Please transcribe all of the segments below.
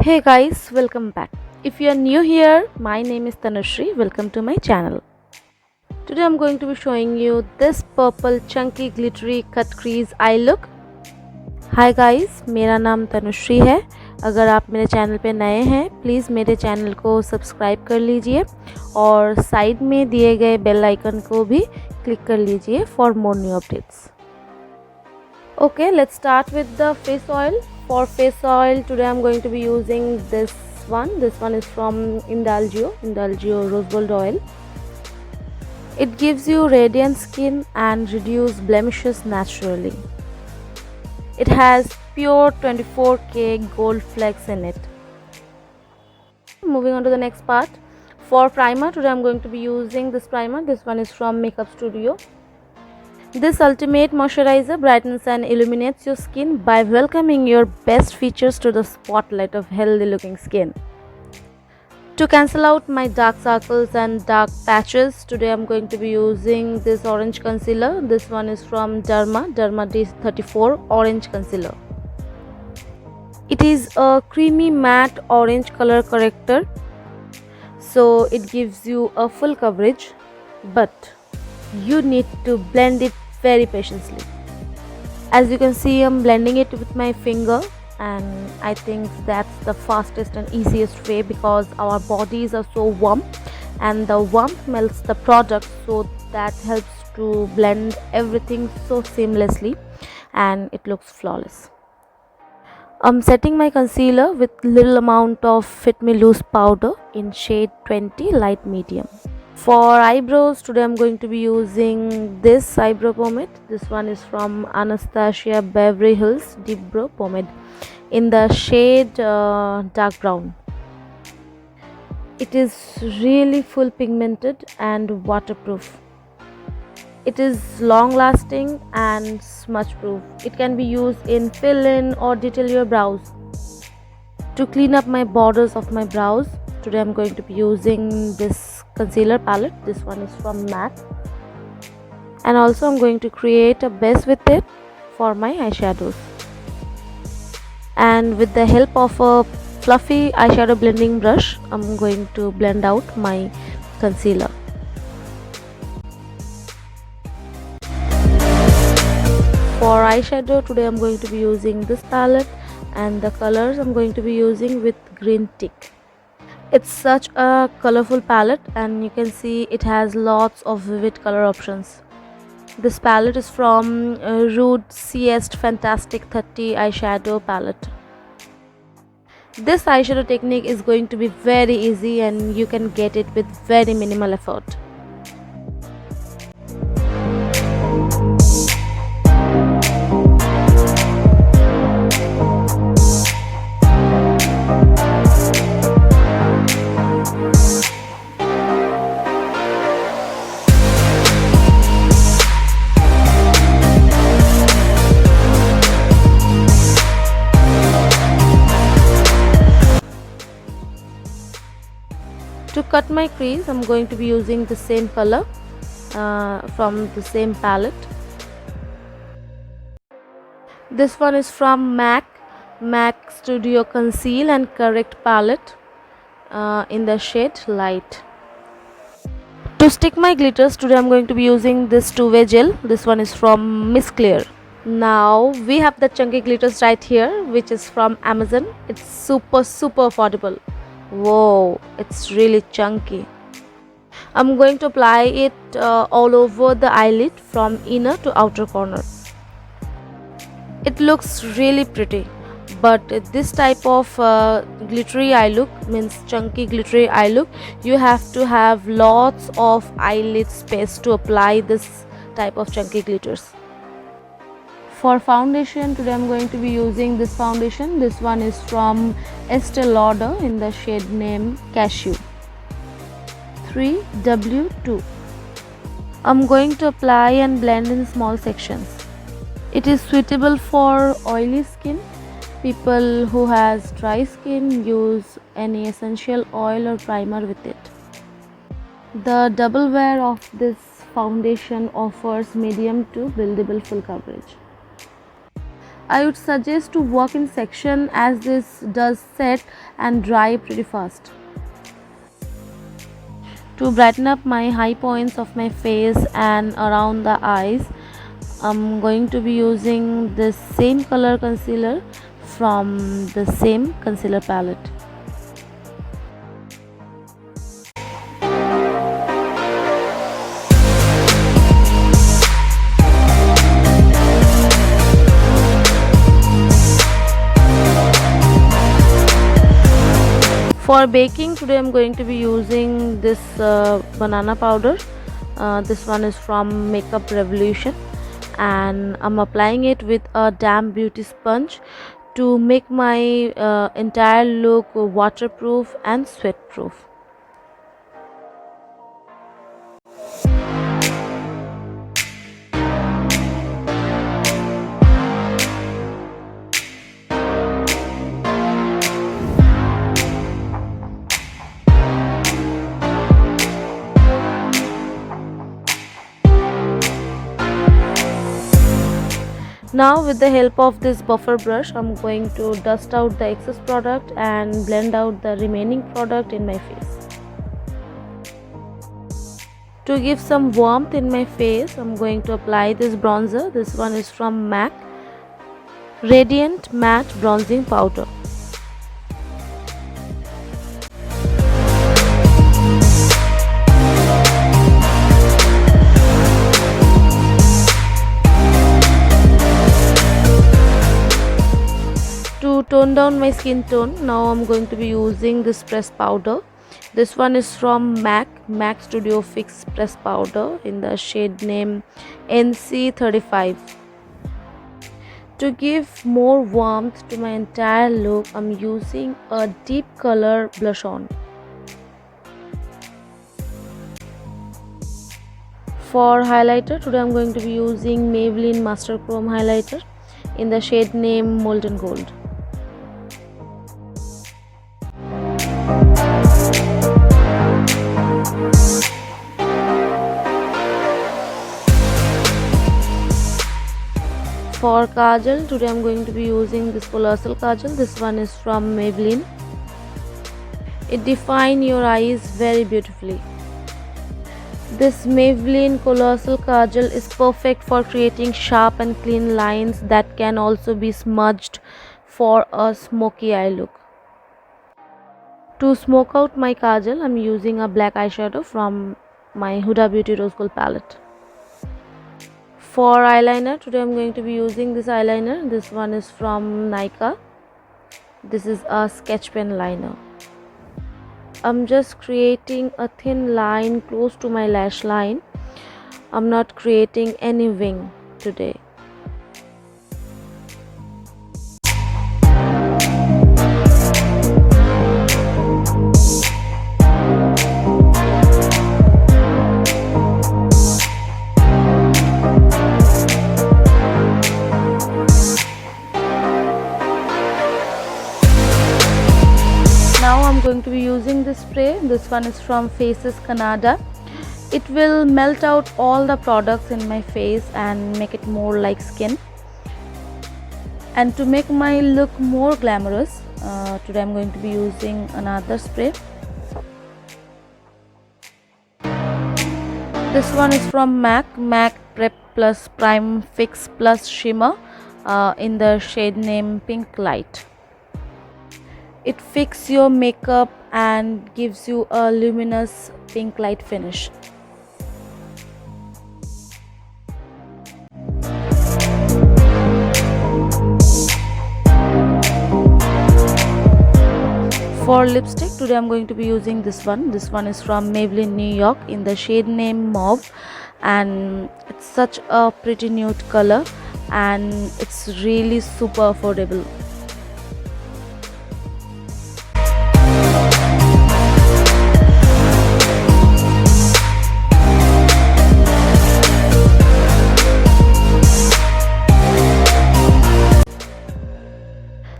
Hey guys, welcome back. If you are new here, my name is Tanushree. Welcome to my channel. Today I'm going to be showing you this purple chunky glittery cut crease eye look. Hi guys, मेरा नाम तनुश्री है. अगर आप मेरे channel पे नए हैं please मेरे चैनल को सब्सक्राइब कर लीजिए और साइड में दिए गए बेल आइकन को भी क्लिक कर लीजिए for more new updates. Okay, let's start with the face oil. For face oil, today I'm going to be using this one. This one is from Indulgio Rose Gold Oil. It gives you radiant skin and reduce blemishes naturally. It has pure 24K gold flakes in it. Moving on to the next part. For primer, today I'm going to be using this primer. This one is from Makeup Studio. This ultimate moisturizer brightens and illuminates your skin by welcoming your best features to the spotlight of healthy looking skin. To cancel out my dark circles and dark patches, today I'm going to be using this orange concealer. This one is from Derma D34 Orange Concealer. It is a creamy matte orange color corrector, so it gives you a full coverage, but you need to blend it very patiently. As you can see, I'm blending it with my finger, and I think that's the fastest and easiest way because our bodies are so warm and the warmth melts the product, so that helps to blend everything so seamlessly and it looks flawless. I'm setting my concealer with little amount of Fit Me Loose powder in shade 20 light medium. For eyebrows, today I'm going to be using this eyebrow pomade. This one is from Anastasia Beverly Hills Deep Brow Pomade in the shade dark brown. It is really full pigmented and waterproof. It is long lasting and smudge proof. It can be used in fill-in or detail your brows. To clean up my borders of my brows, today I'm going to be using this concealer palette. This one is from MAC, and also I'm going to create a base with it for my eyeshadows, and with the help of a fluffy eyeshadow blending brush I'm going to blend out my concealer. For eyeshadow, today I'm going to be using this palette, and the colors I'm going to be using with green tick. It's such a colorful palette, and you can see it has lots of vivid color options. This palette is from Rude Siest Fantastic 30 eyeshadow palette. This eyeshadow technique is going to be very easy and you can get it with very minimal effort. To cut my crease, I'm going to be using the same color from the same palette. This one is from MAC Studio Conceal and Correct palette in the shade Light. To stick my glitters, today I'm going to be using this two-way gel. This one is from Miss Clear. Now we have the chunky glitters right here, which is from Amazon. It's super affordable. Whoa, it's really chunky. I'm going to apply it all over the eyelid from inner to outer corner. It looks really pretty, but this type of glittery eye look, means chunky glittery eye look, you have to have lots of eyelid space to apply this type of chunky glitters. For foundation, today I'm going to be using this foundation. This one is from Estee Lauder in the shade name Cashew 3W2. I'm going to apply and blend in small sections. It is suitable for oily skin. People who has dry skin use any essential oil or primer with it. The double wear of this foundation offers medium to buildable full coverage. I would suggest to work in section as this does set and dry pretty fast. To brighten up my high points of my face and around the eyes, I'm going to be using this same color concealer from the same concealer palette. For baking today I'm going to be using this banana powder. This one is from Makeup Revolution, and I'm applying it with a damp beauty sponge to make my entire look waterproof and sweat proof. Now with the help of this buffer brush, I'm going to dust out the excess product and blend out the remaining product in my face. To give some warmth in my face, I'm going to apply this bronzer. This one is from MAC Radiant Matte Bronzing Powder. To tone down my skin tone, now I'm going to be using this press powder. This one is from MAC Studio Fix Press Powder in the shade name NC35. To give more warmth to my entire look, I'm using a deep color blush on. For highlighter, today I'm going to be using Maybelline Master Chrome highlighter in the shade name Molten Gold. For kajal, today I'm going to be using this colossal kajal. This one is from Maybelline. It defines your eyes very beautifully. This Maybelline colossal kajal is perfect for creating sharp and clean lines that can also be smudged for a smoky eye look. To smoke out my kajal, I'm using a black eyeshadow from my Huda Beauty Rose Gold palette. For eyeliner, today I'm going to be using this eyeliner. This one is from Nykaa. This is a sketch pen liner. I'm just creating a thin line close to my lash line. I'm not creating any wing today. Now I'm going to be using this spray. This one is from Faces Canada. It will melt out all the products in my face and make it more like skin. And to make my look more glamorous, today I'm going to be using another spray. This one is from MAC Prep Plus Prime Fix Plus Shimmer in the shade name Pink Light. It fixes your makeup and gives you a luminous pink light finish. For lipstick, today I'm going to be using this one. This one is from Maybelline New York in the shade name Mauve, and it's such a pretty nude color and it's really super affordable.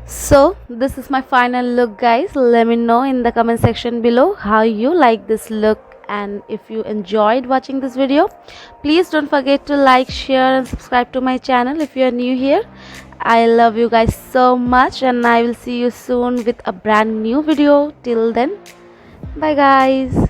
So this is my final look, guys. Let me know in the comment section below how you like this look, and if you enjoyed watching this video, please don't forget to like, share and subscribe to my channel if you are new here. I love you guys so much, and I will see you soon with a brand new video. Till then, bye guys.